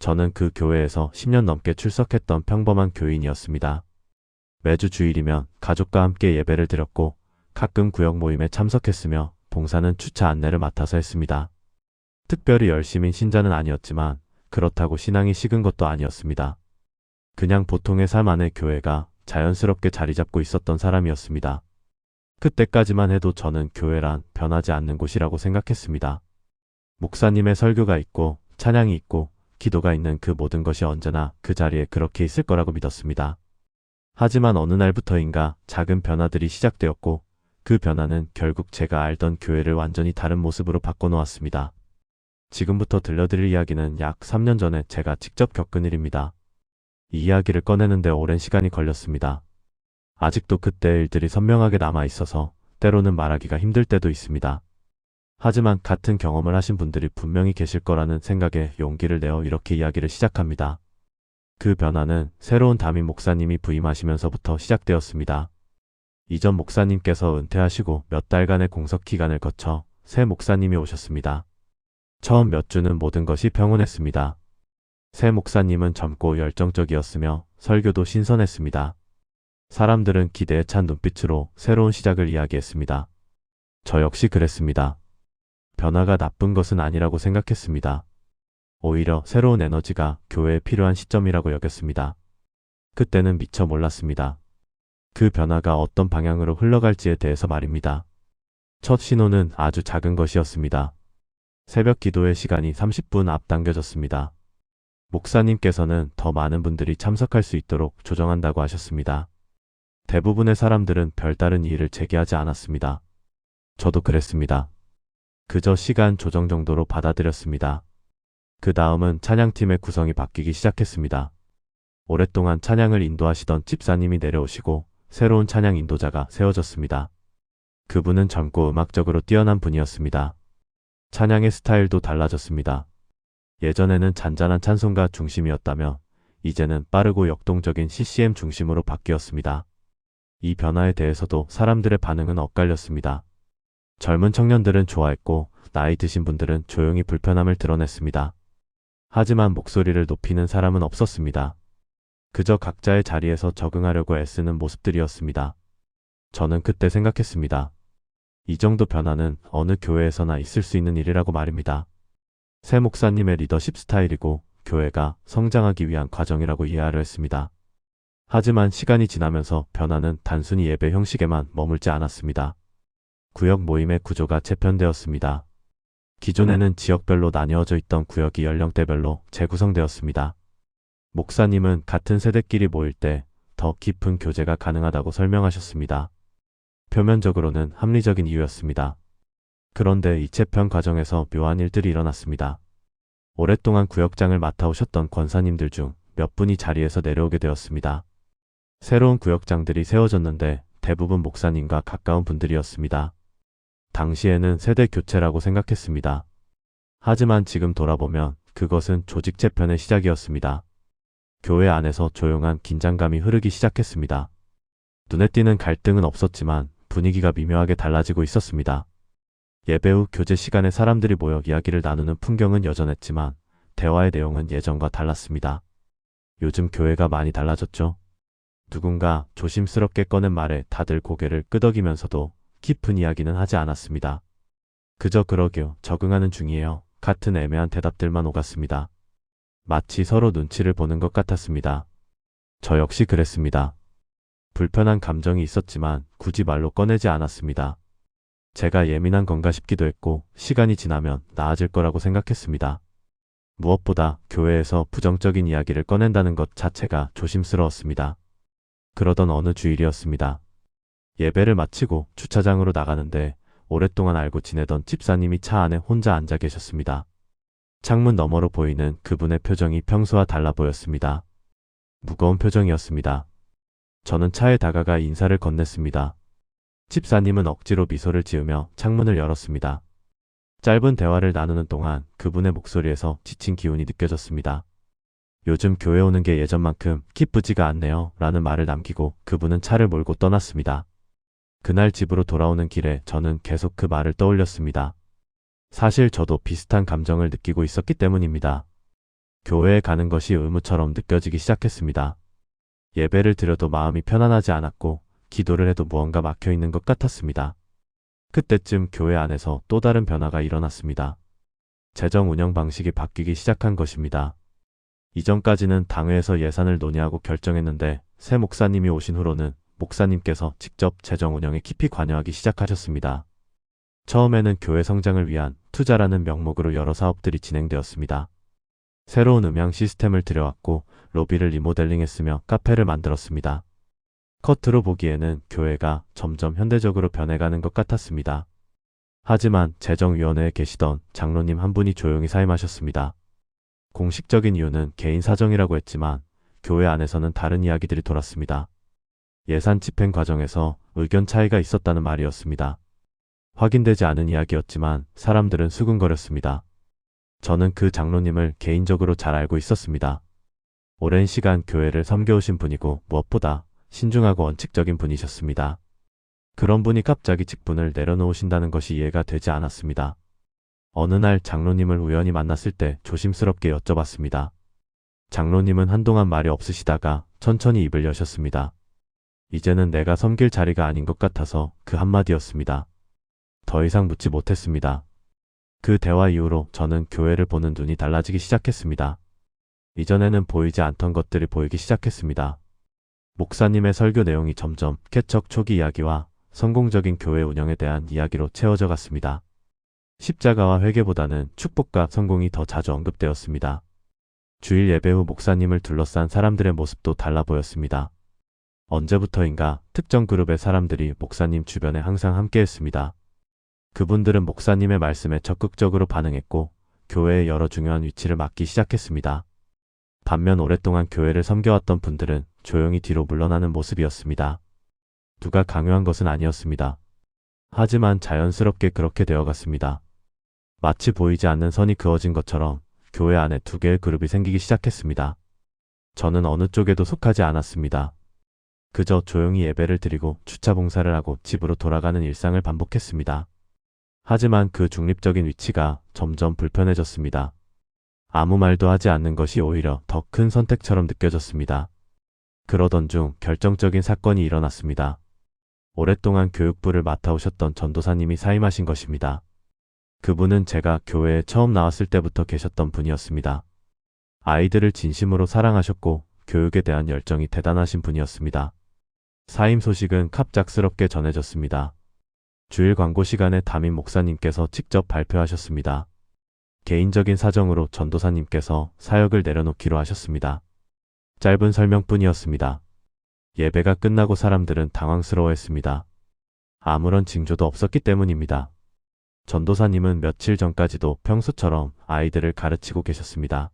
저는 그 교회에서 10년 넘게 출석했던 평범한 교인이었습니다. 매주 주일이면 가족과 함께 예배를 드렸고 가끔 구역 모임에 참석했으며 봉사는 주차 안내를 맡아서 했습니다. 특별히 열심인 신자는 아니었지만 그렇다고 신앙이 식은 것도 아니었습니다. 그냥 보통의 삶 안에 교회가 자연스럽게 자리 잡고 있었던 사람이었습니다. 그때까지만 해도 저는 교회란 변하지 않는 곳이라고 생각했습니다. 목사님의 설교가 있고 찬양이 있고 기도가 있는 그 모든 것이 언제나 그 자리에 그렇게 있을 거라고 믿었습니다. 하지만 어느 날부터인가 작은 변화들이 시작되었고 그 변화는 결국 제가 알던 교회를 완전히 다른 모습으로 바꿔놓았습니다. 지금부터 들려드릴 이야기는 약 3년 전에 제가 직접 겪은 일입니다. 이 이야기를 꺼내는데 오랜 시간이 걸렸습니다. 아직도 그때의 일들이 선명하게 남아있어서 때로는 말하기가 힘들 때도 있습니다. 하지만 같은 경험을 하신 분들이 분명히 계실 거라는 생각에 용기를 내어 이렇게 이야기를 시작합니다. 그 변화는 새로운 담임 목사님이 부임하시면서부터 시작되었습니다. 이전 목사님께서 은퇴하시고 몇 달간의 공석 기간을 거쳐 새 목사님이 오셨습니다. 처음 몇 주는 모든 것이 평온했습니다. 새 목사님은 젊고 열정적이었으며 설교도 신선했습니다. 사람들은 기대에 찬 눈빛으로 새로운 시작을 이야기했습니다. 저 역시 그랬습니다. 변화가 나쁜 것은 아니라고 생각했습니다. 오히려 새로운 에너지가 교회에 필요한 시점이라고 여겼습니다. 그때는 미처 몰랐습니다. 그 변화가 어떤 방향으로 흘러갈지에 대해서 말입니다. 첫 신호는 아주 작은 것이었습니다. 새벽 기도의 시간이 30분 앞당겨졌습니다. 목사님께서는 더 많은 분들이 참석할 수 있도록 조정한다고 하셨습니다. 대부분의 사람들은 별다른 이의를 제기하지 않았습니다. 저도 그랬습니다. 그저 시간 조정 정도로 받아들였습니다. 그 다음은 찬양팀의 구성이 바뀌기 시작했습니다. 오랫동안 찬양을 인도하시던 집사님이 내려오시고 새로운 찬양 인도자가 세워졌습니다. 그분은 젊고 음악적으로 뛰어난 분이었습니다. 찬양의 스타일도 달라졌습니다. 예전에는 잔잔한 찬송가 중심이었다면 이제는 빠르고 역동적인 CCM 중심으로 바뀌었습니다. 이 변화에 대해서도 사람들의 반응은 엇갈렸습니다. 젊은 청년들은 좋아했고 나이 드신 분들은 조용히 불편함을 드러냈습니다. 하지만 목소리를 높이는 사람은 없었습니다. 그저 각자의 자리에서 적응하려고 애쓰는 모습들이었습니다. 저는 그때 생각했습니다. 이 정도 변화는 어느 교회에서나 있을 수 있는 일이라고 말입니다. 새 목사님의 리더십 스타일이고 교회가 성장하기 위한 과정이라고 이해하려 했습니다. 하지만 시간이 지나면서 변화는 단순히 예배 형식에만 머물지 않았습니다. 구역 모임의 구조가 재편되었습니다. 기존에는 지역별로 나뉘어져 있던 구역이 연령대별로 재구성되었습니다. 목사님은 같은 세대끼리 모일 때 더 깊은 교제가 가능하다고 설명하셨습니다. 표면적으로는 합리적인 이유였습니다. 그런데 이 재편 과정에서 묘한 일들이 일어났습니다. 오랫동안 구역장을 맡아오셨던 권사님들 중 몇 분이 자리에서 내려오게 되었습니다. 새로운 구역장들이 세워졌는데 대부분 목사님과 가까운 분들이었습니다. 당시에는 세대 교체라고 생각했습니다. 하지만 지금 돌아보면 그것은 조직 재편의 시작이었습니다. 교회 안에서 조용한 긴장감이 흐르기 시작했습니다. 눈에 띄는 갈등은 없었지만 분위기가 미묘하게 달라지고 있었습니다. 예배 후 교제 시간에 사람들이 모여 이야기를 나누는 풍경은 여전했지만 대화의 내용은 예전과 달랐습니다. 요즘 교회가 많이 달라졌죠? 누군가 조심스럽게 꺼낸 말에 다들 고개를 끄덕이면서도 깊은 이야기는 하지 않았습니다. 그저 그러게요, 적응하는 중이에요. 같은 애매한 대답들만 오갔습니다. 마치 서로 눈치를 보는 것 같았습니다. 저 역시 그랬습니다. 불편한 감정이 있었지만 굳이 말로 꺼내지 않았습니다. 제가 예민한 건가 싶기도 했고 시간이 지나면 나아질 거라고 생각했습니다. 무엇보다 교회에서 부정적인 이야기를 꺼낸다는 것 자체가 조심스러웠습니다. 그러던 어느 주일이었습니다. 예배를 마치고 주차장으로 나가는데 오랫동안 알고 지내던 집사님이 차 안에 혼자 앉아 계셨습니다. 창문 너머로 보이는 그분의 표정이 평소와 달라 보였습니다. 무거운 표정이었습니다. 저는 차에 다가가 인사를 건넸습니다. 집사님은 억지로 미소를 지으며 창문을 열었습니다. 짧은 대화를 나누는 동안 그분의 목소리에서 지친 기운이 느껴졌습니다. 요즘 교회 오는 게 예전만큼 기쁘지가 않네요 라는 말을 남기고 그분은 차를 몰고 떠났습니다. 그날 집으로 돌아오는 길에 저는 계속 그 말을 떠올렸습니다. 사실 저도 비슷한 감정을 느끼고 있었기 때문입니다. 교회에 가는 것이 의무처럼 느껴지기 시작했습니다. 예배를 드려도 마음이 편안하지 않았고 기도를 해도 무언가 막혀 있는 것 같았습니다. 그때쯤 교회 안에서 또 다른 변화가 일어났습니다. 재정 운영 방식이 바뀌기 시작한 것입니다. 이전까지는 당회에서 예산을 논의하고 결정했는데 새 목사님이 오신 후로는 목사님께서 직접 재정 운영에 깊이 관여하기 시작하셨습니다. 처음에는 교회 성장을 위한 투자라는 명목으로 여러 사업들이 진행되었습니다. 새로운 음향 시스템을 들여왔고 로비를 리모델링했으며 카페를 만들었습니다. 겉으로 보기에는 교회가 점점 현대적으로 변해가는 것 같았습니다. 하지만 재정위원회에 계시던 장로님 한 분이 조용히 사임하셨습니다. 공식적인 이유는 개인 사정이라고 했지만 교회 안에서는 다른 이야기들이 돌았습니다. 예산 집행 과정에서 의견 차이가 있었다는 말이었습니다. 확인되지 않은 이야기였지만 사람들은 수근거렸습니다. 저는 그 장로님을 개인적으로 잘 알고 있었습니다. 오랜 시간 교회를 섬겨오신 분이고 무엇보다 신중하고 원칙적인 분이셨습니다. 그런 분이 갑자기 직분을 내려놓으신다는 것이 이해가 되지 않았습니다. 어느 날 장로님을 우연히 만났을 때 조심스럽게 여쭤봤습니다. 장로님은 한동안 말이 없으시다가 천천히 입을 여셨습니다. 이제는 내가 섬길 자리가 아닌 것 같아서 그 한마디였습니다. 더 이상 묻지 못했습니다. 그 대화 이후로 저는 교회를 보는 눈이 달라지기 시작했습니다. 이전에는 보이지 않던 것들이 보이기 시작했습니다. 목사님의 설교 내용이 점점 개척 초기 이야기와 성공적인 교회 운영에 대한 이야기로 채워져 갔습니다. 십자가와 회개보다는 축복과 성공이 더 자주 언급되었습니다. 주일 예배 후 목사님을 둘러싼 사람들의 모습도 달라 보였습니다. 언제부터인가 특정 그룹의 사람들이 목사님 주변에 항상 함께했습니다. 그분들은 목사님의 말씀에 적극적으로 반응했고 교회의 여러 중요한 위치를 맡기 시작했습니다. 반면 오랫동안 교회를 섬겨왔던 분들은 조용히 뒤로 물러나는 모습이었습니다. 누가 강요한 것은 아니었습니다. 하지만 자연스럽게 그렇게 되어갔습니다. 마치 보이지 않는 선이 그어진 것처럼 교회 안에 두 개의 그룹이 생기기 시작했습니다. 저는 어느 쪽에도 속하지 않았습니다. 그저 조용히 예배를 드리고 주차 봉사를 하고 집으로 돌아가는 일상을 반복했습니다. 하지만 그 중립적인 위치가 점점 불편해졌습니다. 아무 말도 하지 않는 것이 오히려 더 큰 선택처럼 느껴졌습니다. 그러던 중 결정적인 사건이 일어났습니다. 오랫동안 교육부를 맡아오셨던 전도사님이 사임하신 것입니다. 그분은 제가 교회에 처음 나왔을 때부터 계셨던 분이었습니다. 아이들을 진심으로 사랑하셨고 교육에 대한 열정이 대단하신 분이었습니다. 사임 소식은 갑작스럽게 전해졌습니다. 주일 광고 시간에 담임 목사님께서 직접 발표하셨습니다. 개인적인 사정으로 전도사님께서 사역을 내려놓기로 하셨습니다. 짧은 설명뿐이었습니다. 예배가 끝나고 사람들은 당황스러워했습니다. 아무런 징조도 없었기 때문입니다. 전도사님은 며칠 전까지도 평소처럼 아이들을 가르치고 계셨습니다.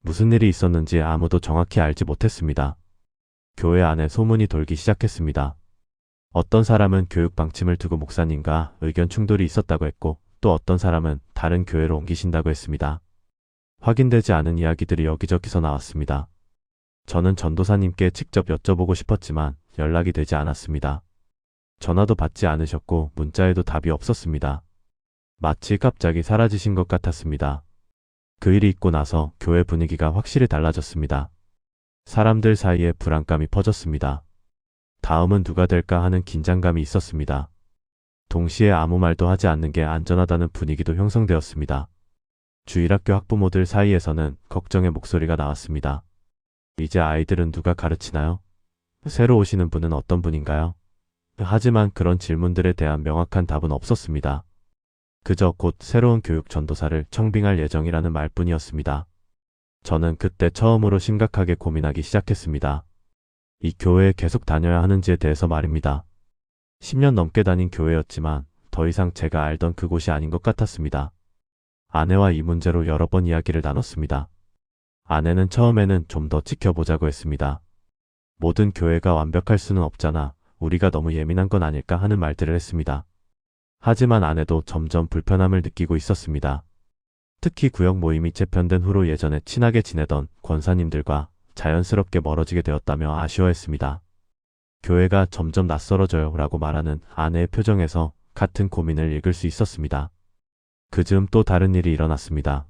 무슨 일이 있었는지 아무도 정확히 알지 못했습니다. 교회 안에 소문이 돌기 시작했습니다. 어떤 사람은 교육 방침을 두고 목사님과 의견 충돌이 있었다고 했고 또 어떤 사람은 다른 교회로 옮기신다고 했습니다. 확인되지 않은 이야기들이 여기저기서 나왔습니다. 저는 전도사님께 직접 여쭤보고 싶었지만 연락이 되지 않았습니다. 전화도 받지 않으셨고 문자에도 답이 없었습니다. 마치 갑자기 사라지신 것 같았습니다. 그 일이 있고 나서 교회 분위기가 확실히 달라졌습니다. 사람들 사이에 불안감이 퍼졌습니다. 다음은 누가 될까 하는 긴장감이 있었습니다. 동시에 아무 말도 하지 않는 게 안전하다는 분위기도 형성되었습니다. 주일학교 학부모들 사이에서는 걱정의 목소리가 나왔습니다. 이제 아이들은 누가 가르치나요? 새로 오시는 분은 어떤 분인가요? 하지만 그런 질문들에 대한 명확한 답은 없었습니다. 그저 곧 새로운 교육 전도사를 청빙할 예정이라는 말뿐이었습니다. 저는 그때 처음으로 심각하게 고민하기 시작했습니다. 이 교회에 계속 다녀야 하는지에 대해서 말입니다. 10년 넘게 다닌 교회였지만 더 이상 제가 알던 그곳이 아닌 것 같았습니다. 아내와 이 문제로 여러 번 이야기를 나눴습니다. 아내는 처음에는 좀 더 지켜보자고 했습니다. 모든 교회가 완벽할 수는 없잖아. 우리가 너무 예민한 건 아닐까 하는 말들을 했습니다. 하지만 아내도 점점 불편함을 느끼고 있었습니다. 특히 구역 모임이 재편된 후로 예전에 친하게 지내던 권사님들과 자연스럽게 멀어지게 되었다며 아쉬워했습니다. 교회가 점점 낯설어져요 라고 말하는 아내의 표정에서 같은 고민을 읽을 수 있었습니다. 그 즈음 또 다른 일이 일어났습니다.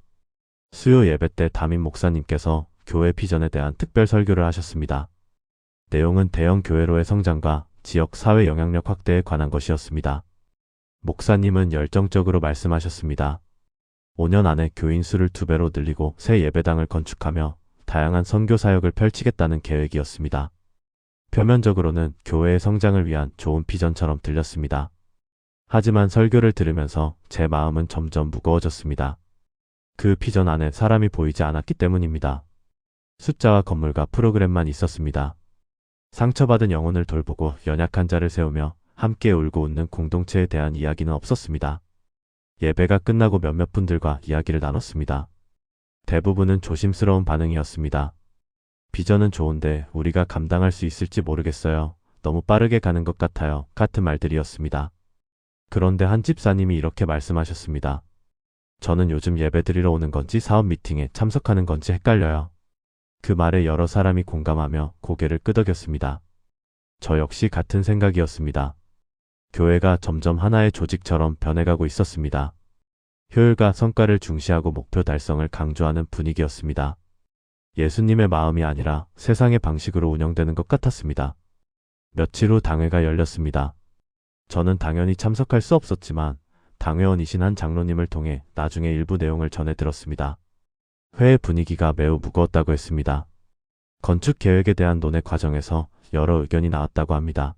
수요 예배 때 담임 목사님께서 교회 비전에 대한 특별 설교를 하셨습니다. 내용은 대형 교회로의 성장과 지역 사회 영향력 확대에 관한 것이었습니다. 목사님은 열정적으로 말씀하셨습니다. 5년 안에 교인 수를 2배로 늘리고 새 예배당을 건축하며 다양한 선교 사역을 펼치겠다는 계획이었습니다. 표면적으로는 교회의 성장을 위한 좋은 비전처럼 들렸습니다. 하지만 설교를 들으면서 제 마음은 점점 무거워졌습니다. 그 비전 안에 사람이 보이지 않았기 때문입니다. 숫자와 건물과 프로그램만 있었습니다. 상처받은 영혼을 돌보고 연약한 자를 세우며 함께 울고 웃는 공동체에 대한 이야기는 없었습니다. 예배가 끝나고 몇몇 분들과 이야기를 나눴습니다. 대부분은 조심스러운 반응이었습니다. 비전은 좋은데 우리가 감당할 수 있을지 모르겠어요. 너무 빠르게 가는 것 같아요. 같은 말들이었습니다. 그런데 한 집사님이 이렇게 말씀하셨습니다. 저는 요즘 예배 드리러 오는 건지 사업 미팅에 참석하는 건지 헷갈려요. 그 말에 여러 사람이 공감하며 고개를 끄덕였습니다. 저 역시 같은 생각이었습니다. 교회가 점점 하나의 조직처럼 변해가고 있었습니다. 효율과 성과를 중시하고 목표 달성을 강조하는 분위기였습니다. 예수님의 마음이 아니라 세상의 방식으로 운영되는 것 같았습니다. 며칠 후 당회가 열렸습니다. 저는 당연히 참석할 수 없었지만 당회원이신 한 장로님을 통해 나중에 일부 내용을 전해 들었습니다. 회의 분위기가 매우 무거웠다고 했습니다. 건축 계획에 대한 논의 과정에서 여러 의견이 나왔다고 합니다.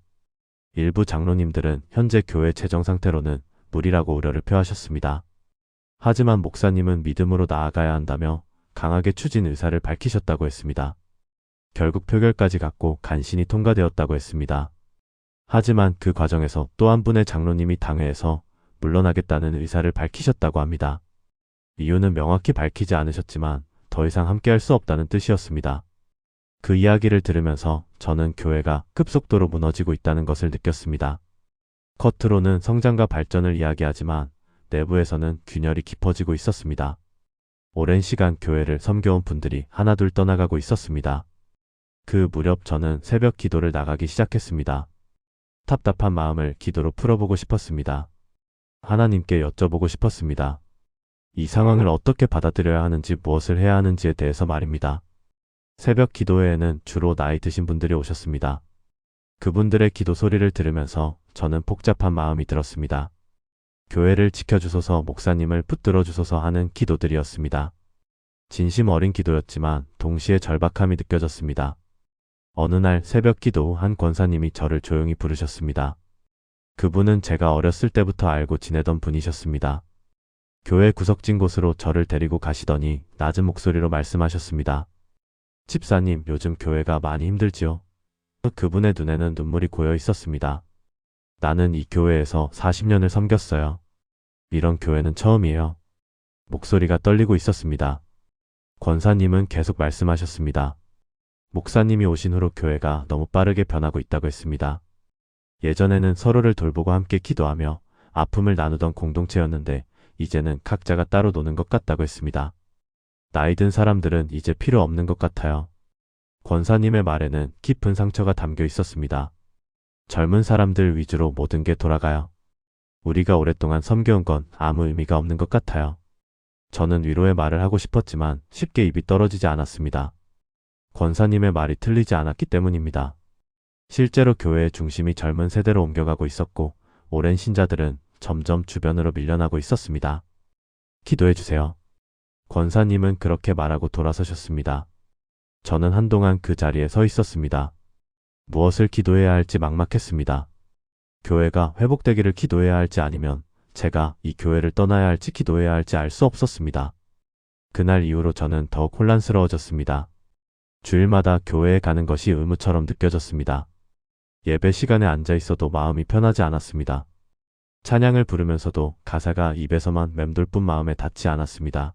일부 장로님들은 현재 교회 재정 상태로는 무리라고 우려를 표하셨습니다. 하지만 목사님은 믿음으로 나아가야 한다며 강하게 추진 의사를 밝히셨다고 했습니다. 결국 표결까지 갖고 간신히 통과되었다고 했습니다. 하지만 그 과정에서 또 한 분의 장로님이 당회에서 물러나겠다는 의사를 밝히셨다고 합니다. 이유는 명확히 밝히지 않으셨지만 더 이상 함께할 수 없다는 뜻이었습니다. 그 이야기를 들으면서 저는 교회가 급속도로 무너지고 있다는 것을 느꼈습니다. 겉으로는 성장과 발전을 이야기하지만 내부에서는 균열이 깊어지고 있었습니다. 오랜 시간 교회를 섬겨온 분들이 하나둘 떠나가고 있었습니다. 그 무렵 저는 새벽 기도를 나가기 시작했습니다. 답답한 마음을 기도로 풀어보고 싶었습니다. 하나님께 여쭤보고 싶었습니다. 이 상황을 어떻게 받아들여야 하는지 무엇을 해야 하는지에 대해서 말입니다. 새벽 기도회에는 주로 나이 드신 분들이 오셨습니다. 그분들의 기도 소리를 들으면서 저는 복잡한 마음이 들었습니다. 교회를 지켜주소서, 목사님을 붙들어 주소서 하는 기도들이었습니다. 진심 어린 기도였지만 동시에 절박함이 느껴졌습니다. 어느 날 새벽 기도 후 한 권사님이 저를 조용히 부르셨습니다. 그분은 제가 어렸을 때부터 알고 지내던 분이셨습니다. 교회 구석진 곳으로 저를 데리고 가시더니 낮은 목소리로 말씀하셨습니다. 집사님, 요즘 교회가 많이 힘들지요? 그분의 눈에는 눈물이 고여 있었습니다. 나는 이 교회에서 40년을 섬겼어요. 이런 교회는 처음이에요. 목소리가 떨리고 있었습니다. 권사님은 계속 말씀하셨습니다. 목사님이 오신 후로 교회가 너무 빠르게 변하고 있다고 했습니다. 예전에는 서로를 돌보고 함께 기도하며 아픔을 나누던 공동체였는데 이제는 각자가 따로 노는 것 같다고 했습니다. 나이 든 사람들은 이제 필요 없는 것 같아요. 권사님의 말에는 깊은 상처가 담겨 있었습니다. 젊은 사람들 위주로 모든 게 돌아가요. 우리가 오랫동안 섬겨온 건 아무 의미가 없는 것 같아요. 저는 위로의 말을 하고 싶었지만 쉽게 입이 떨어지지 않았습니다. 권사님의 말이 틀리지 않았기 때문입니다. 실제로 교회의 중심이 젊은 세대로 옮겨가고 있었고 오랜 신자들은 점점 주변으로 밀려나고 있었습니다. 기도해 주세요. 권사님은 그렇게 말하고 돌아서셨습니다. 저는 한동안 그 자리에 서 있었습니다. 무엇을 기도해야 할지 막막했습니다. 교회가 회복되기를 기도해야 할지 아니면 제가 이 교회를 떠나야 할지 기도해야 할지 알 수 없었습니다. 그날 이후로 저는 더욱 혼란스러워졌습니다. 주일마다 교회에 가는 것이 의무처럼 느껴졌습니다. 예배 시간에 앉아 있어도 마음이 편하지 않았습니다. 찬양을 부르면서도 가사가 입에서만 맴돌 뿐 마음에 닿지 않았습니다.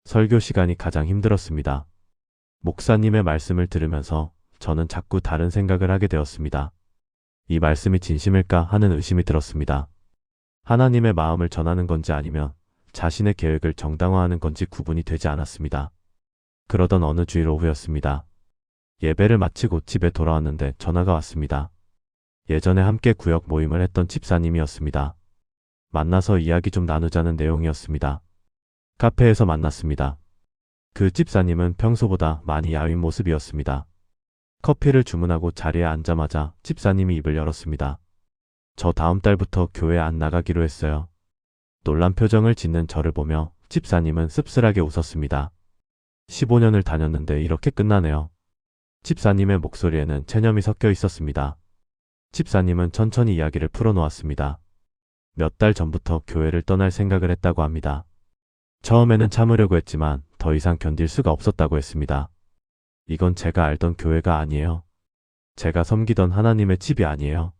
설교 시간이 가장 힘들었습니다. 목사님의 말씀을 들으면서 저는 자꾸 다른 생각을 하게 되었습니다. 이 말씀이 진심일까 하는 의심이 들었습니다. 하나님의 마음을 전하는 건지 아니면 자신의 계획을 정당화하는 건지 구분이 되지 않았습니다. 그러던 어느 주일 오후였습니다. 예배를 마치고 집에 돌아왔는데 전화가 왔습니다. 예전에 함께 구역 모임을 했던 집사님이었습니다. 만나서 이야기 좀 나누자는 내용이었습니다. 카페에서 만났습니다. 그 집사님은 평소보다 많이 야윈 모습이었습니다. 커피를 주문하고 자리에 앉자마자 집사님이 입을 열었습니다. 저 다음 달부터 교회 안 나가기로 했어요. 놀란 표정을 짓는 저를 보며 집사님은 씁쓸하게 웃었습니다. 15년을 다녔는데 이렇게 끝나네요. 집사님의 목소리에는 체념이 섞여 있었습니다. 집사님은 천천히 이야기를 풀어놓았습니다. 몇 달 전부터 교회를 떠날 생각을 했다고 합니다. 처음에는 참으려고 했지만 더 이상 견딜 수가 없었다고 했습니다. 이건 제가 알던 교회가 아니에요. 제가 섬기던 하나님의 집이 아니에요.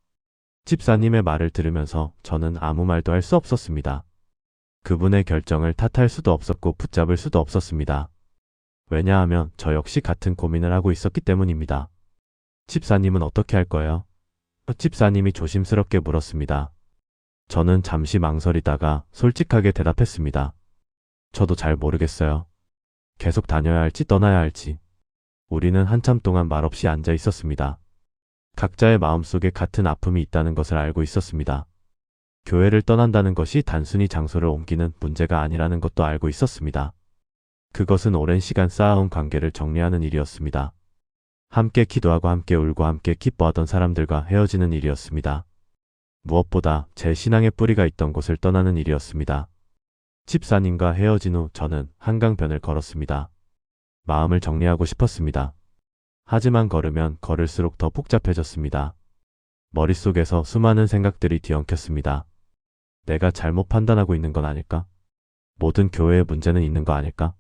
집사님의 말을 들으면서 저는 아무 말도 할 수 없었습니다. 그분의 결정을 탓할 수도 없었고 붙잡을 수도 없었습니다. 왜냐하면 저 역시 같은 고민을 하고 있었기 때문입니다. 집사님은 어떻게 할 거예요? 집사님이 조심스럽게 물었습니다. 저는 잠시 망설이다가 솔직하게 대답했습니다. 저도 잘 모르겠어요. 계속 다녀야 할지 떠나야 할지. 우리는 한참 동안 말없이 앉아 있었습니다. 각자의 마음속에 같은 아픔이 있다는 것을 알고 있었습니다. 교회를 떠난다는 것이 단순히 장소를 옮기는 문제가 아니라는 것도 알고 있었습니다. 그것은 오랜 시간 쌓아온 관계를 정리하는 일이었습니다. 함께 기도하고 함께 울고 함께 기뻐하던 사람들과 헤어지는 일이었습니다. 무엇보다 제 신앙의 뿌리가 있던 곳을 떠나는 일이었습니다. 집사님과 헤어진 후 저는 한강변을 걸었습니다. 마음을 정리하고 싶었습니다. 하지만 걸으면 걸을수록 더 복잡해졌습니다. 머릿속에서 수많은 생각들이 뒤엉켰습니다. 내가 잘못 판단하고 있는 건 아닐까? 모든 교회에 문제는 있는 거 아닐까?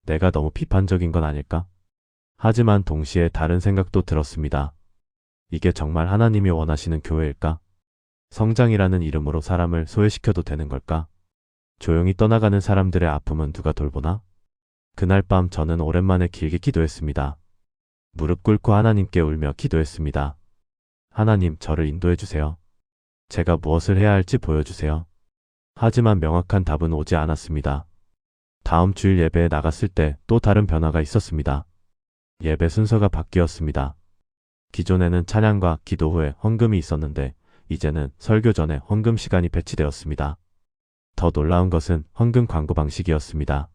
내가 너무 비판적인 건 아닐까? 하지만 동시에 다른 생각도 들었습니다. 이게 정말 하나님이 원하시는 교회일까? 성장이라는 이름으로 사람을 소외시켜도 되는 걸까? 조용히 떠나가는 사람들의 아픔은 누가 돌보나? 그날 밤 저는 오랜만에 길게 기도했습니다. 무릎 꿇고 하나님께 울며 기도했습니다. 하나님, 저를 인도해 주세요. 제가 무엇을 해야 할지 보여주세요. 하지만 명확한 답은 오지 않았습니다. 다음 주일 예배에 나갔을 때 또 다른 변화가 있었습니다. 예배 순서가 바뀌었습니다. 기존에는 찬양과 기도 후에 헌금이 있었는데 이제는 설교 전에 헌금 시간이 배치되었습니다. 더 놀라운 것은 헌금 광고 방식이었습니다.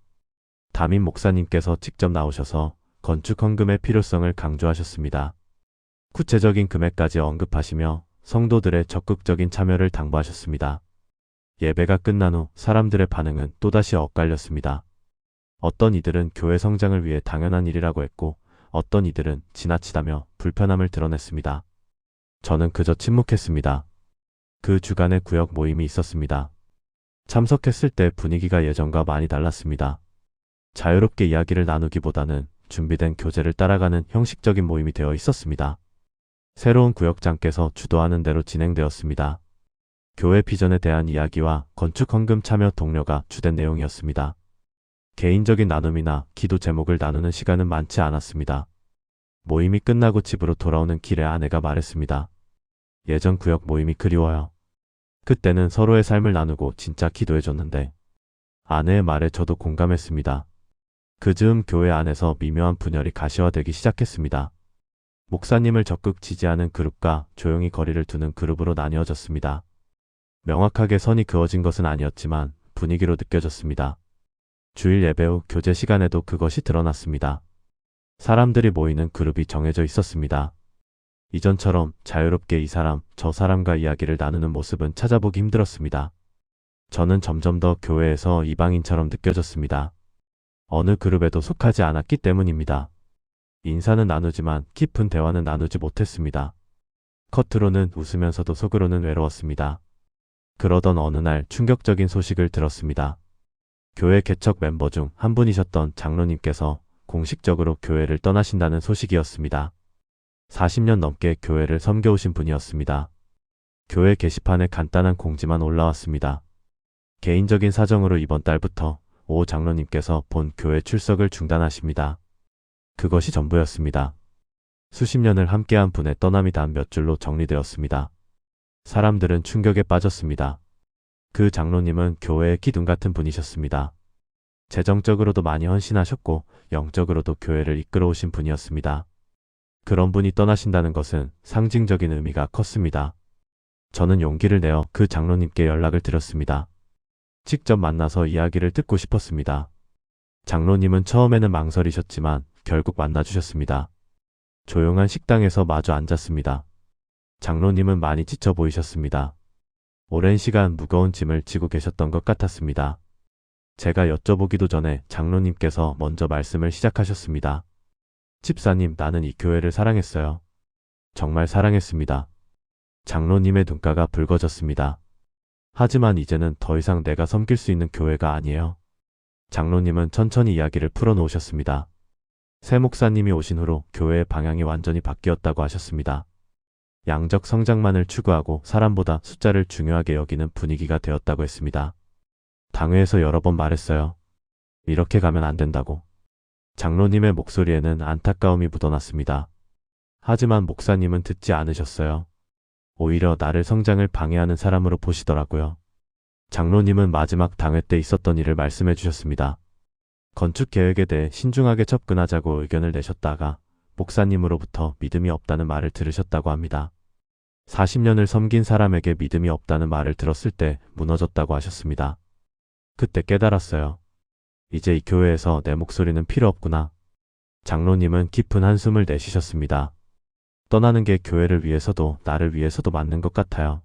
담임 목사님께서 직접 나오셔서 건축 헌금의 필요성을 강조하셨습니다. 구체적인 금액까지 언급하시며 성도들의 적극적인 참여를 당부하셨습니다. 예배가 끝난 후 사람들의 반응은 또다시 엇갈렸습니다. 어떤 이들은 교회 성장을 위해 당연한 일이라고 했고 어떤 이들은 지나치다며 불편함을 드러냈습니다. 저는 그저 침묵했습니다. 그 주간에 구역 모임이 있었습니다. 참석했을 때 분위기가 예전과 많이 달랐습니다. 자유롭게 이야기를 나누기보다는 준비된 교재를 따라가는 형식적인 모임이 되어 있었습니다. 새로운 구역장께서 주도하는 대로 진행되었습니다. 교회 비전에 대한 이야기와 건축 헌금 참여 독려가 주된 내용이었습니다. 개인적인 나눔이나 기도 제목을 나누는 시간은 많지 않았습니다. 모임이 끝나고 집으로 돌아오는 길에 아내가 말했습니다. 예전 구역 모임이 그리워요. 그때는 서로의 삶을 나누고 진짜 기도해줬는데. 아내의 말에 저도 공감했습니다. 그 즈음 교회 안에서 미묘한 분열이 가시화되기 시작했습니다. 목사님을 적극 지지하는 그룹과 조용히 거리를 두는 그룹으로 나뉘어졌습니다. 명확하게 선이 그어진 것은 아니었지만 분위기로 느껴졌습니다. 주일 예배 후 교제 시간에도 그것이 드러났습니다. 사람들이 모이는 그룹이 정해져 있었습니다. 이전처럼 자유롭게 이 사람, 저 사람과 이야기를 나누는 모습은 찾아보기 힘들었습니다. 저는 점점 더 교회에서 이방인처럼 느껴졌습니다. 어느 그룹에도 속하지 않았기 때문입니다. 인사는 나누지만 깊은 대화는 나누지 못했습니다. 겉으로는 웃으면서도 속으로는 외로웠습니다. 그러던 어느 날 충격적인 소식을 들었습니다. 교회 개척 멤버 중 한 분이셨던 장로님께서 공식적으로 교회를 떠나신다는 소식이었습니다. 40년 넘게 교회를 섬겨오신 분이었습니다. 교회 게시판에 간단한 공지만 올라왔습니다. 개인적인 사정으로 이번 달부터 오 장로님께서 본 교회 출석을 중단하십니다. 그것이 전부였습니다. 수십 년을 함께한 분의 떠남이 단 몇 줄로 정리되었습니다. 사람들은 충격에 빠졌습니다. 그 장로님은 교회의 기둥 같은 분이셨습니다. 재정적으로도 많이 헌신하셨고 영적으로도 교회를 이끌어 오신 분이었습니다. 그런 분이 떠나신다는 것은 상징적인 의미가 컸습니다. 저는 용기를 내어 그 장로님께 연락을 드렸습니다. 직접 만나서 이야기를 듣고 싶었습니다. 장로님은 처음에는 망설이셨지만 결국 만나주셨습니다. 조용한 식당에서 마주 앉았습니다. 장로님은 많이 지쳐 보이셨습니다. 오랜 시간 무거운 짐을 지고 계셨던 것 같았습니다. 제가 여쭤보기도 전에 장로님께서 먼저 말씀을 시작하셨습니다. 집사님, 나는 이 교회를 사랑했어요. 정말 사랑했습니다. 장로님의 눈가가 붉어졌습니다. 하지만 이제는 더 이상 내가 섬길 수 있는 교회가 아니에요. 장로님은 천천히 이야기를 풀어놓으셨습니다. 새 목사님이 오신 후로 교회의 방향이 완전히 바뀌었다고 하셨습니다. 양적 성장만을 추구하고 사람보다 숫자를 중요하게 여기는 분위기가 되었다고 했습니다. 당회에서 여러 번 말했어요. 이렇게 가면 안 된다고. 장로님의 목소리에는 안타까움이 묻어났습니다. 하지만 목사님은 듣지 않으셨어요. 오히려 나를 성장을 방해하는 사람으로 보시더라고요. 장로님은 마지막 당회 때 있었던 일을 말씀해 주셨습니다. 건축 계획에 대해 신중하게 접근하자고 의견을 내셨다가 목사님으로부터 믿음이 없다는 말을 들으셨다고 합니다. 40년을 섬긴 사람에게 믿음이 없다는 말을 들었을 때 무너졌다고 하셨습니다. 그때 깨달았어요. 이제 이 교회에서 내 목소리는 필요 없구나. 장로님은 깊은 한숨을 내쉬셨습니다. 떠나는 게 교회를 위해서도 나를 위해서도 맞는 것 같아요.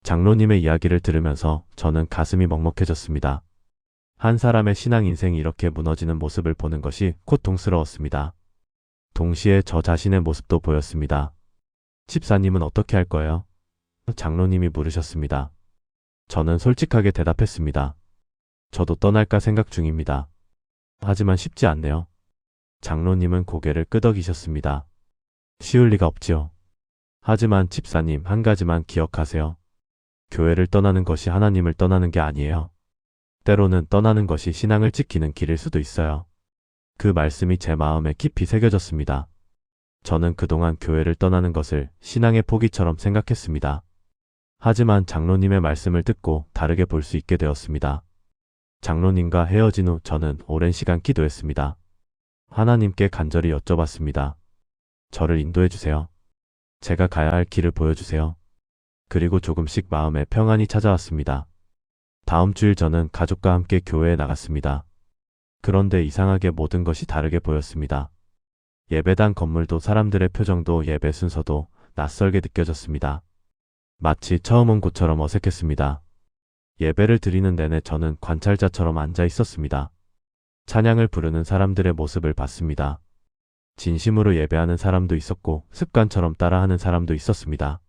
장로님의 이야기를 들으면서 저는 가슴이 먹먹해졌습니다. 한 사람의 신앙 인생이 이렇게 무너지는 모습을 보는 것이 고통스러웠습니다. 동시에 저 자신의 모습도 보였습니다. 집사님은 어떻게 할 거예요? 장로님이 물으셨습니다. 저는 솔직하게 대답했습니다. 저도 떠날까 생각 중입니다. 하지만 쉽지 않네요. 장로님은 고개를 끄덕이셨습니다. 쉬울 리가 없지요. 하지만 집사님, 한 가지만 기억하세요. 교회를 떠나는 것이 하나님을 떠나는 게 아니에요. 때로는 떠나는 것이 신앙을 지키는 길일 수도 있어요. 그 말씀이 제 마음에 깊이 새겨졌습니다. 저는 그동안 교회를 떠나는 것을 신앙의 포기처럼 생각했습니다. 하지만 장로님의 말씀을 듣고 다르게 볼 수 있게 되었습니다. 장로님과 헤어진 후 저는 오랜 시간 기도했습니다. 하나님께 간절히 여쭤봤습니다. 저를 인도해 주세요. 제가 가야 할 길을 보여주세요. 그리고 조금씩 마음에 평안이 찾아왔습니다. 다음 주일 저는 가족과 함께 교회에 나갔습니다. 그런데 이상하게 모든 것이 다르게 보였습니다. 예배당 건물도 사람들의 표정도 예배 순서도 낯설게 느껴졌습니다. 마치 처음 온 곳처럼 어색했습니다. 예배를 드리는 내내 저는 관찰자처럼 앉아 있었습니다. 찬양을 부르는 사람들의 모습을 봤습니다. 진심으로 예배하는 사람도 있었고 습관처럼 따라하는 사람도 있었습니다.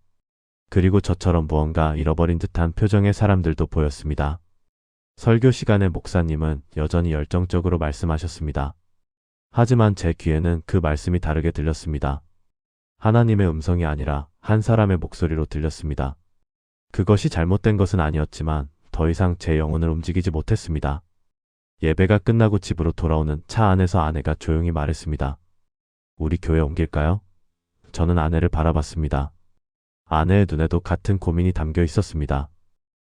그리고 저처럼 무언가 잃어버린 듯한 표정의 사람들도 보였습니다. 설교 시간에 목사님은 여전히 열정적으로 말씀하셨습니다. 하지만 제 귀에는 그 말씀이 다르게 들렸습니다. 하나님의 음성이 아니라 한 사람의 목소리로 들렸습니다. 그것이 잘못된 것은 아니었지만 더 이상 제 영혼을 움직이지 못했습니다. 예배가 끝나고 집으로 돌아오는 차 안에서 아내가 조용히 말했습니다. 우리 교회 옮길까요? 저는 아내를 바라봤습니다. 아내의 눈에도 같은 고민이 담겨 있었습니다.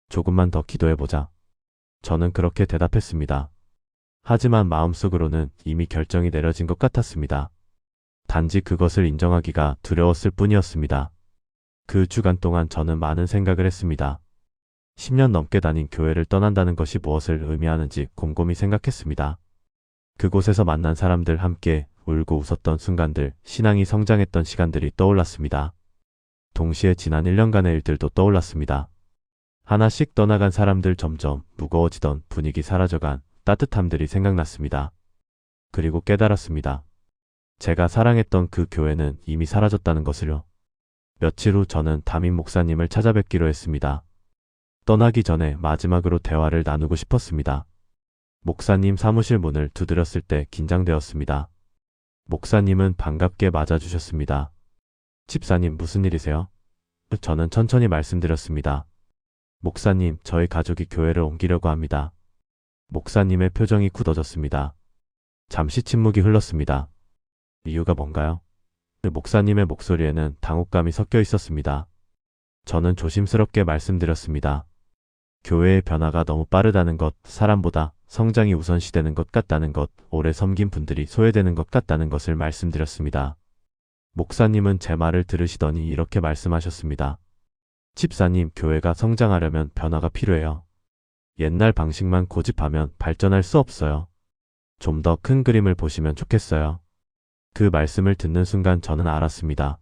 조금만 더 기도해보자. 저는 그렇게 대답했습니다. 하지만 마음속으로는 이미 결정이 내려진 것 같았습니다. 단지 그것을 인정하기가 두려웠을 뿐이었습니다. 그 주간 동안 저는 많은 생각을 했습니다. 10년 넘게 다닌 교회를 떠난다는 것이 무엇을 의미하는지 곰곰이 생각했습니다. 그곳에서 만난 사람들, 함께 울고 웃었던 순간들, 신앙이 성장했던 시간들이 떠올랐습니다. 동시에 지난 1년간의 일들도 떠올랐습니다. 하나씩 떠나간 사람들, 점점 무거워지던 분위기, 사라져간 따뜻함들이 생각났습니다. 그리고 깨달았습니다. 제가 사랑했던 그 교회는 이미 사라졌다는 것을요. 며칠 후 저는 담임 목사님을 찾아뵙기로 했습니다. 떠나기 전에 마지막으로 대화를 나누고 싶었습니다. 목사님 사무실 문을 두드렸을 때 긴장되었습니다. 목사님은 반갑게 맞아주셨습니다. 집사님, 무슨 일이세요? 저는 천천히 말씀드렸습니다. 목사님, 저희 가족이 교회를 옮기려고 합니다. 목사님의 표정이 굳어졌습니다. 잠시 침묵이 흘렀습니다. 이유가 뭔가요? 목사님의 목소리에는 당혹감이 섞여 있었습니다. 저는 조심스럽게 말씀드렸습니다. 교회의 변화가 너무 빠르다는 것, 사람보다 성장이 우선시되는 것 같다는 것, 오래 섬긴 분들이 소외되는 것 같다는 것을 말씀드렸습니다. 목사님은 제 말을 들으시더니 이렇게 말씀하셨습니다. 집사님, 교회가 성장하려면 변화가 필요해요. 옛날 방식만 고집하면 발전할 수 없어요. 좀 더 큰 그림을 보시면 좋겠어요. 그 말씀을 듣는 순간 저는 알았습니다.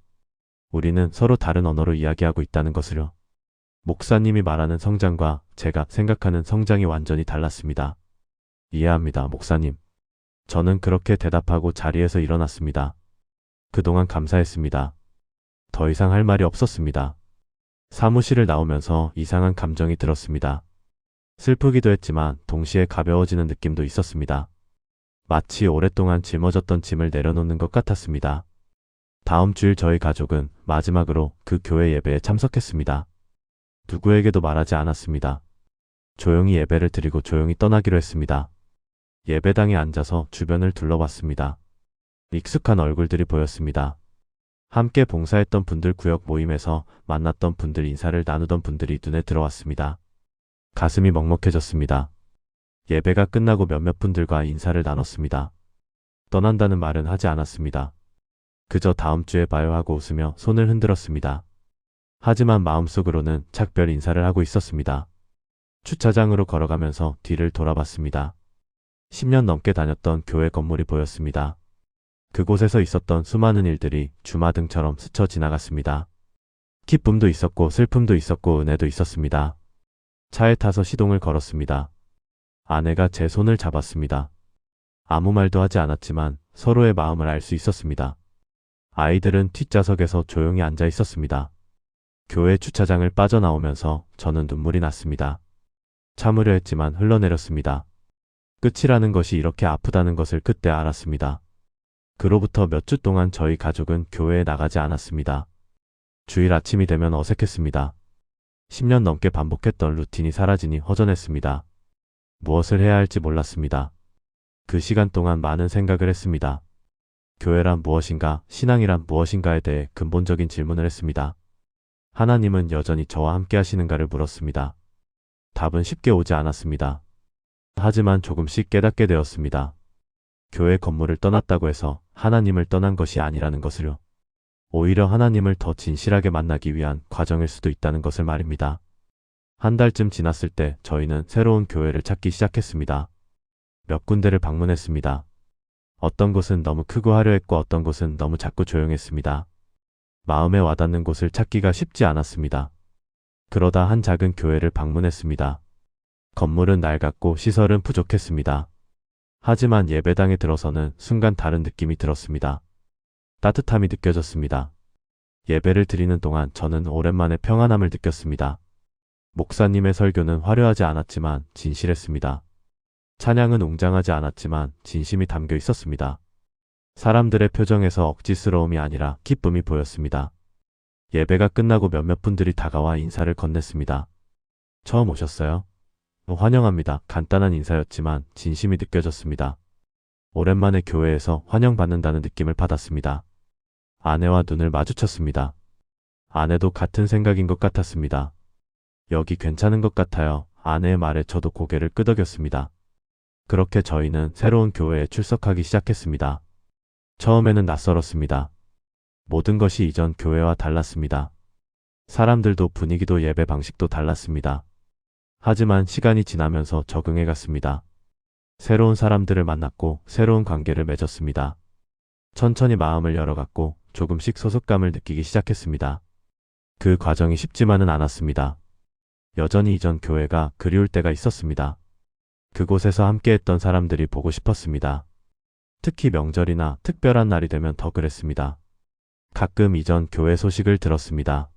우리는 서로 다른 언어로 이야기하고 있다는 것을요. 목사님이 말하는 성장과 제가 생각하는 성장이 완전히 달랐습니다. 이해합니다, 목사님. 저는 그렇게 대답하고 자리에서 일어났습니다. 그동안 감사했습니다. 더 이상 할 말이 없었습니다. 사무실을 나오면서 이상한 감정이 들었습니다. 슬프기도 했지만 동시에 가벼워지는 느낌도 있었습니다. 마치 오랫동안 짊어졌던 짐을 내려놓는 것 같았습니다. 다음 주일 저희 가족은 마지막으로 그 교회 예배에 참석했습니다. 누구에게도 말하지 않았습니다. 조용히 예배를 드리고 조용히 떠나기로 했습니다. 예배당에 앉아서 주변을 둘러봤습니다. 익숙한 얼굴들이 보였습니다. 함께 봉사했던 분들, 구역 모임에서 만났던 분들, 인사를 나누던 분들이 눈에 들어왔습니다. 가슴이 먹먹해졌습니다. 예배가 끝나고 몇몇 분들과 인사를 나눴습니다. 떠난다는 말은 하지 않았습니다. 그저 다음 주에 봐요 하고 웃으며 손을 흔들었습니다. 하지만 마음속으로는 작별 인사를 하고 있었습니다. 주차장으로 걸어가면서 뒤를 돌아봤습니다. 10년 넘게 다녔던 교회 건물이 보였습니다. 그곳에서 있었던 수많은 일들이 주마등처럼 스쳐 지나갔습니다. 기쁨도 있었고 슬픔도 있었고 은혜도 있었습니다. 차에 타서 시동을 걸었습니다. 아내가 제 손을 잡았습니다. 아무 말도 하지 않았지만 서로의 마음을 알 수 있었습니다. 아이들은 뒷좌석에서 조용히 앉아 있었습니다. 교회 주차장을 빠져나오면서 저는 눈물이 났습니다. 참으려 했지만 흘러내렸습니다. 끝이라는 것이 이렇게 아프다는 것을 그때 알았습니다. 그로부터 몇 주 동안 저희 가족은 교회에 나가지 않았습니다. 주일 아침이 되면 어색했습니다. 10년 넘게 반복했던 루틴이 사라지니 허전했습니다. 무엇을 해야 할지 몰랐습니다. 그 시간 동안 많은 생각을 했습니다. 교회란 무엇인가, 신앙이란 무엇인가에 대해 근본적인 질문을 했습니다. 하나님은 여전히 저와 함께 하시는가를 물었습니다. 답은 쉽게 오지 않았습니다. 하지만 조금씩 깨닫게 되었습니다. 교회 건물을 떠났다고 해서 하나님을 떠난 것이 아니라는 것을요. 오히려 하나님을 더 진실하게 만나기 위한 과정일 수도 있다는 것을 말입니다. 한 달쯤 지났을 때 저희는 새로운 교회를 찾기 시작했습니다. 몇 군데를 방문했습니다. 어떤 곳은 너무 크고 화려했고 어떤 곳은 너무 작고 조용했습니다. 마음에 와닿는 곳을 찾기가 쉽지 않았습니다. 그러다 한 작은 교회를 방문했습니다. 건물은 낡았고 시설은 부족했습니다. 하지만 예배당에 들어서는 순간 다른 느낌이 들었습니다. 따뜻함이 느껴졌습니다. 예배를 드리는 동안 저는 오랜만에 평안함을 느꼈습니다. 목사님의 설교는 화려하지 않았지만 진실했습니다. 찬양은 웅장하지 않았지만 진심이 담겨 있었습니다. 사람들의 표정에서 억지스러움이 아니라 기쁨이 보였습니다. 예배가 끝나고 몇몇 분들이 다가와 인사를 건넸습니다. 처음 오셨어요? 환영합니다. 간단한 인사였지만 진심이 느껴졌습니다. 오랜만에 교회에서 환영받는다는 느낌을 받았습니다. 아내와 눈을 마주쳤습니다. 아내도 같은 생각인 것 같았습니다. 여기 괜찮은 것 같아요. 아내의 말에 저도 고개를 끄덕였습니다. 그렇게 저희는 새로운 교회에 출석하기 시작했습니다. 처음에는 낯설었습니다. 모든 것이 이전 교회와 달랐습니다. 사람들도 분위기도 예배 방식도 달랐습니다. 하지만 시간이 지나면서 적응해 갔습니다. 새로운 사람들을 만났고 새로운 관계를 맺었습니다. 천천히 마음을 열어갔고 조금씩 소속감을 느끼기 시작했습니다. 그 과정이 쉽지만은 않았습니다. 여전히 이전 교회가 그리울 때가 있었습니다. 그곳에서 함께했던 사람들이 보고 싶었습니다. 특히 명절이나 특별한 날이 되면 더 그랬습니다. 가끔 이전 교회 소식을 들었습니다.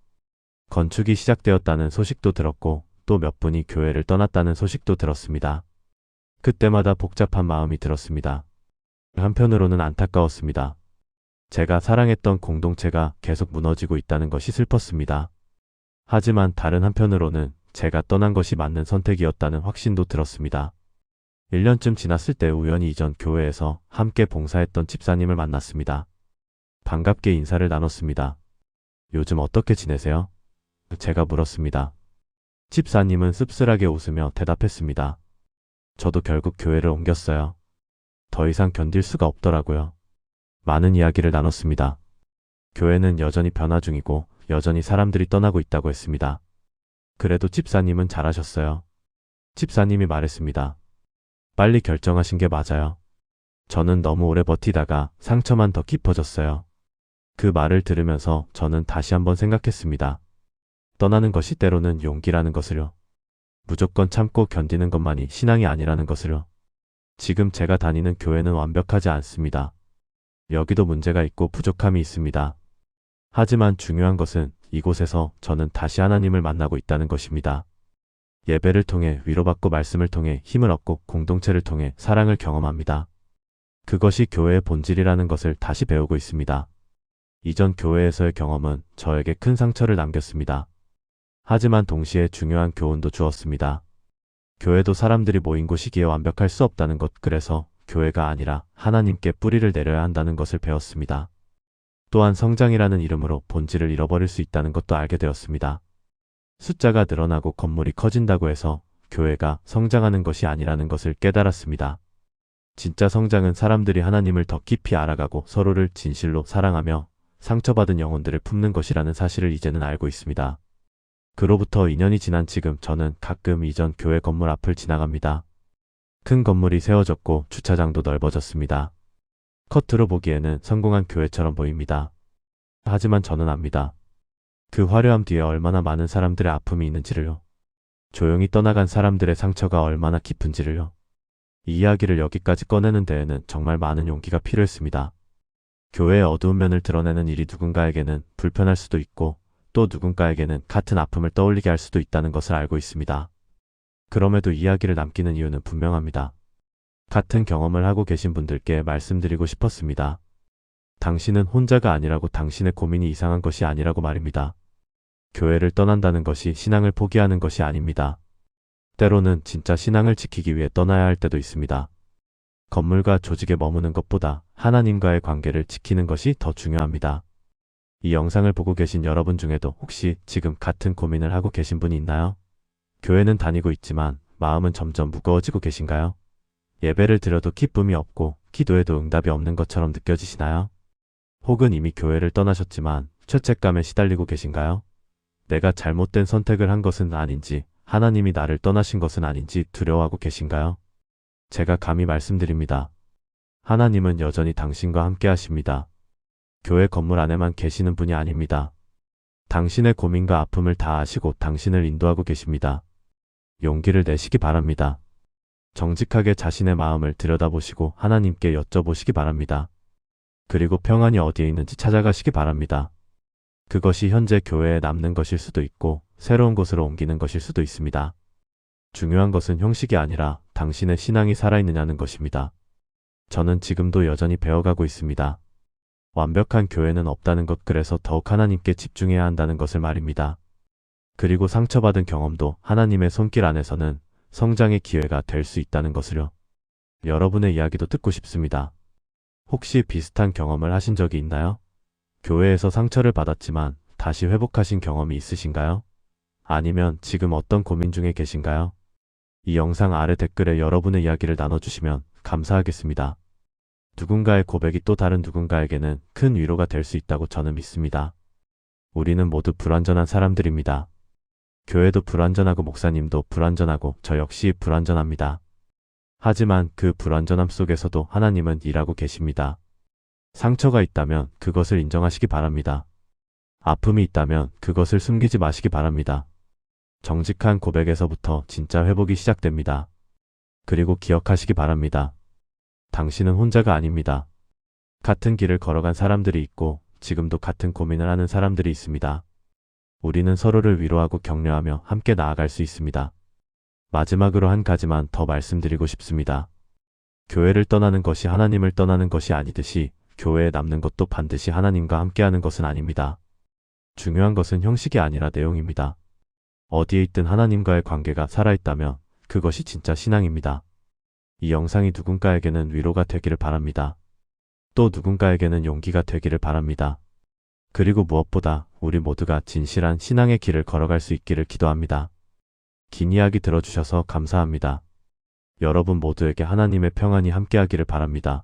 건축이 시작되었다는 소식도 들었고 또 몇 분이 교회를 떠났다는 소식도 들었습니다. 그때마다 복잡한 마음이 들었습니다. 한편으로는 안타까웠습니다. 제가 사랑했던 공동체가 계속 무너지고 있다는 것이 슬펐습니다. 하지만 다른 한편으로는 제가 떠난 것이 맞는 선택이었다는 확신도 들었습니다. 1년쯤 지났을 때 우연히 이전 교회에서 함께 봉사했던 집사님을 만났습니다. 반갑게 인사를 나눴습니다. 요즘 어떻게 지내세요? 제가 물었습니다. 집사님은 씁쓸하게 웃으며 대답했습니다. 저도 결국 교회를 옮겼어요. 더 이상 견딜 수가 없더라고요. 많은 이야기를 나눴습니다. 교회는 여전히 변화 중이고 여전히 사람들이 떠나고 있다고 했습니다. 그래도 집사님은 잘하셨어요. 집사님이 말했습니다. 빨리 결정하신 게 맞아요. 저는 너무 오래 버티다가 상처만 더 깊어졌어요. 그 말을 들으면서 저는 다시 한번 생각했습니다. 떠나는 것이 때로는 용기라는 것을요. 무조건 참고 견디는 것만이 신앙이 아니라는 것을요. 지금 제가 다니는 교회는 완벽하지 않습니다. 여기도 문제가 있고 부족함이 있습니다. 하지만 중요한 것은 이곳에서 저는 다시 하나님을 만나고 있다는 것입니다. 예배를 통해 위로받고 말씀을 통해 힘을 얻고 공동체를 통해 사랑을 경험합니다. 그것이 교회의 본질이라는 것을 다시 배우고 있습니다. 이전 교회에서의 경험은 저에게 큰 상처를 남겼습니다. 하지만 동시에 중요한 교훈도 주었습니다. 교회도 사람들이 모인 곳이기에 완벽할 수 없다는 것, 그래서 교회가 아니라 하나님께 뿌리를 내려야 한다는 것을 배웠습니다. 또한 성장이라는 이름으로 본질을 잃어버릴 수 있다는 것도 알게 되었습니다. 숫자가 늘어나고 건물이 커진다고 해서 교회가 성장하는 것이 아니라는 것을 깨달았습니다. 진짜 성장은 사람들이 하나님을 더 깊이 알아가고 서로를 진실로 사랑하며 상처받은 영혼들을 품는 것이라는 사실을 이제는 알고 있습니다. 그로부터 2년이 지난 지금 저는 가끔 이전 교회 건물 앞을 지나갑니다. 큰 건물이 세워졌고 주차장도 넓어졌습니다. 겉으로 보기에는 성공한 교회처럼 보입니다. 하지만 저는 압니다. 그 화려함 뒤에 얼마나 많은 사람들의 아픔이 있는지를요. 조용히 떠나간 사람들의 상처가 얼마나 깊은지를요. 이 이야기를 여기까지 꺼내는 데에는 정말 많은 용기가 필요했습니다. 교회의 어두운 면을 드러내는 일이 누군가에게는 불편할 수도 있고 또 누군가에게는 같은 아픔을 떠올리게 할 수도 있다는 것을 알고 있습니다. 그럼에도 이야기를 남기는 이유는 분명합니다. 같은 경험을 하고 계신 분들께 말씀드리고 싶었습니다. 당신은 혼자가 아니라고, 당신의 고민이 이상한 것이 아니라고 말입니다. 교회를 떠난다는 것이 신앙을 포기하는 것이 아닙니다. 때로는 진짜 신앙을 지키기 위해 떠나야 할 때도 있습니다. 건물과 조직에 머무는 것보다 하나님과의 관계를 지키는 것이 더 중요합니다. 이 영상을 보고 계신 여러분 중에도 혹시 지금 같은 고민을 하고 계신 분이 있나요? 교회는 다니고 있지만 마음은 점점 무거워지고 계신가요? 예배를 드려도 기쁨이 없고 기도해도 응답이 없는 것처럼 느껴지시나요? 혹은 이미 교회를 떠나셨지만 죄책감에 시달리고 계신가요? 내가 잘못된 선택을 한 것은 아닌지, 하나님이 나를 떠나신 것은 아닌지 두려워하고 계신가요? 제가 감히 말씀드립니다. 하나님은 여전히 당신과 함께 하십니다. 교회 건물 안에만 계시는 분이 아닙니다. 당신의 고민과 아픔을 다 아시고 당신을 인도하고 계십니다. 용기를 내시기 바랍니다. 정직하게 자신의 마음을 들여다보시고 하나님께 여쭤보시기 바랍니다. 그리고 평안이 어디에 있는지 찾아가시기 바랍니다. 그것이 현재 교회에 남는 것일 수도 있고 새로운 곳으로 옮기는 것일 수도 있습니다. 중요한 것은 형식이 아니라 당신의 신앙이 살아있느냐는 것입니다. 저는 지금도 여전히 배워가고 있습니다. 완벽한 교회는 없다는 것, 그래서 더욱 하나님께 집중해야 한다는 것을 말입니다. 그리고 상처받은 경험도 하나님의 손길 안에서는 성장의 기회가 될 수 있다는 것을요. 여러분의 이야기도 듣고 싶습니다. 혹시 비슷한 경험을 하신 적이 있나요? 교회에서 상처를 받았지만 다시 회복하신 경험이 있으신가요? 아니면 지금 어떤 고민 중에 계신가요? 이 영상 아래 댓글에 여러분의 이야기를 나눠주시면 감사하겠습니다. 누군가의 고백이 또 다른 누군가에게는 큰 위로가 될 수 있다고 저는 믿습니다. 우리는 모두 불완전한 사람들입니다. 교회도 불완전하고 목사님도 불완전하고 저 역시 불완전합니다. 하지만 그 불완전함 속에서도 하나님은 일하고 계십니다. 상처가 있다면 그것을 인정하시기 바랍니다. 아픔이 있다면 그것을 숨기지 마시기 바랍니다. 정직한 고백에서부터 진짜 회복이 시작됩니다. 그리고 기억하시기 바랍니다. 당신은 혼자가 아닙니다. 같은 길을 걸어간 사람들이 있고 지금도 같은 고민을 하는 사람들이 있습니다. 우리는 서로를 위로하고 격려하며 함께 나아갈 수 있습니다. 마지막으로 한 가지만 더 말씀드리고 싶습니다. 교회를 떠나는 것이 하나님을 떠나는 것이 아니듯이 교회에 남는 것도 반드시 하나님과 함께하는 것은 아닙니다. 중요한 것은 형식이 아니라 내용입니다. 어디에 있든 하나님과의 관계가 살아있다면 그것이 진짜 신앙입니다. 이 영상이 누군가에게는 위로가 되기를 바랍니다. 또 누군가에게는 용기가 되기를 바랍니다. 그리고 무엇보다 우리 모두가 진실한 신앙의 길을 걸어갈 수 있기를 기도합니다. 긴 이야기 들어주셔서 감사합니다. 여러분 모두에게 하나님의 평안이 함께하기를 바랍니다.